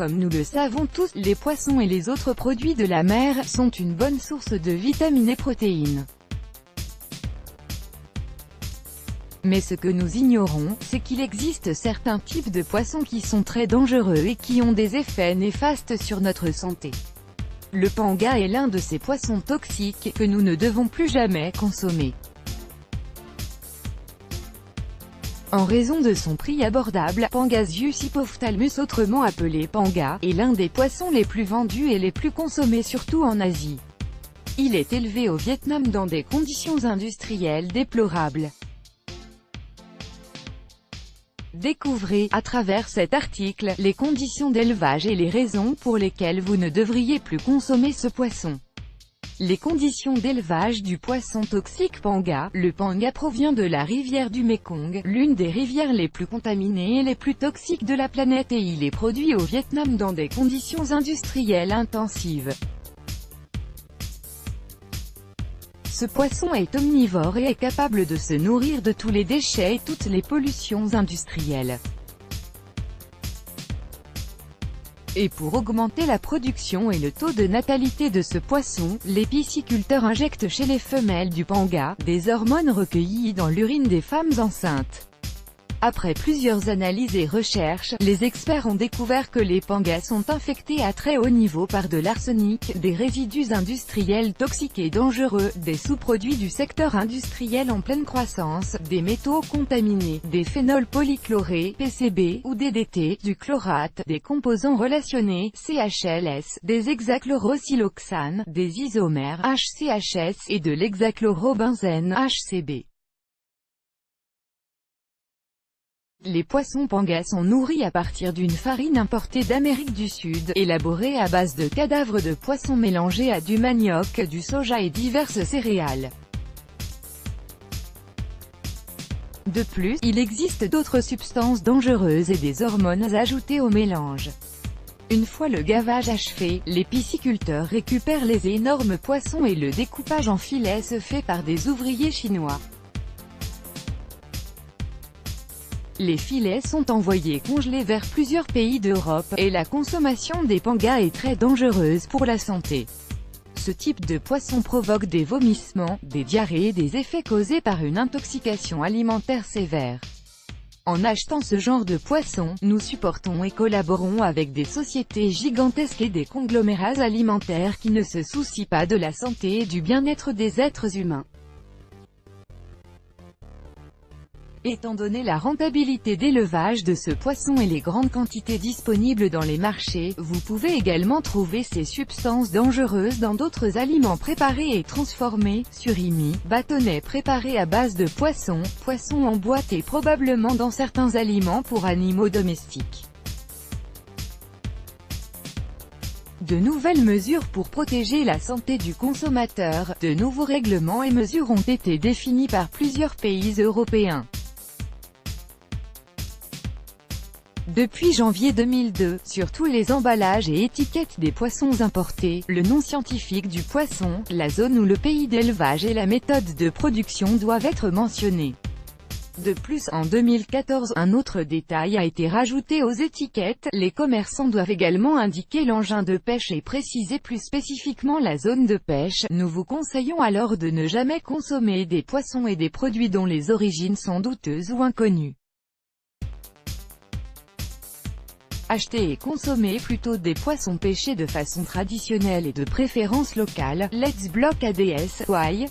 Comme nous le savons tous, les poissons et les autres produits de la mer sont une bonne source de vitamines et protéines. Mais ce que nous ignorons, c'est qu'il existe certains types de poissons qui sont très dangereux et qui ont des effets néfastes sur notre santé. Le panga est l'un de ces poissons toxiques que nous ne devons plus jamais consommer. En raison de son prix abordable, Pangasius hippophthalmus, autrement appelé panga, est l'un des poissons les plus vendus et les plus consommés surtout en Asie. Il est élevé au Vietnam dans des conditions industrielles déplorables. Découvrez, à travers cet article, les conditions d'élevage et les raisons pour lesquelles vous ne devriez plus consommer ce poisson. Les conditions d'élevage du poisson toxique panga. Le panga provient de la rivière du Mékong, l'une des rivières les plus contaminées et les plus toxiques de la planète, et il est produit au Vietnam dans des conditions industrielles intensives. Ce poisson est omnivore et est capable de se nourrir de tous les déchets et toutes les pollutions industrielles. Et pour augmenter la production et le taux de natalité de ce poisson, les pisciculteurs injectent chez les femelles du panga des hormones recueillies dans l'urine des femmes enceintes. Après plusieurs analyses et recherches, les experts ont découvert que les pangas sont infectés à très haut niveau par de l'arsenic, des résidus industriels toxiques et dangereux, des sous-produits du secteur industriel en pleine croissance, des métaux contaminés, des phénols polychlorés, PCB, ou DDT, du chlorate, des composants relationnés, CHLS, des hexachlorosiloxanes, des isomères, HCHS, et de l'hexachlorobenzène, HCB. Les poissons pangas sont nourris à partir d'une farine importée d'Amérique du Sud, élaborée à base de cadavres de poissons mélangés à du manioc, du soja et diverses céréales. De plus, il existe d'autres substances dangereuses et des hormones ajoutées au mélange. Une fois le gavage achevé, les pisciculteurs récupèrent les énormes poissons et le découpage en filets se fait par des ouvriers chinois. Les filets sont envoyés congelés vers plusieurs pays d'Europe, et la consommation des pangas est très dangereuse pour la santé. Ce type de poisson provoque des vomissements, des diarrhées et des effets causés par une intoxication alimentaire sévère. En achetant ce genre de poisson, nous supportons et collaborons avec des sociétés gigantesques et des conglomérats alimentaires qui ne se soucient pas de la santé et du bien-être des êtres humains. Étant donné la rentabilité d'élevage de ce poisson et les grandes quantités disponibles dans les marchés, vous pouvez également trouver ces substances dangereuses dans d'autres aliments préparés et transformés, surimi, bâtonnets préparés à base de poisson, poisson en boîte et probablement dans certains aliments pour animaux domestiques. De nouvelles mesures pour protéger la santé du consommateur, de nouveaux règlements et mesures ont été définis par plusieurs pays européens. Depuis janvier 2002, sur tous les emballages et étiquettes des poissons importés, le nom scientifique du poisson, la zone ou le pays d'élevage et la méthode de production doivent être mentionnés. De plus, en 2014, un autre détail a été rajouté aux étiquettes, les commerçants doivent également indiquer l'engin de pêche et préciser plus spécifiquement la zone de pêche. Nous vous conseillons alors de ne jamais consommer des poissons et des produits dont les origines sont douteuses ou inconnues. Achetez et consommez plutôt des poissons pêchés de façon traditionnelle et de préférence locale. Let's Block ADS, why?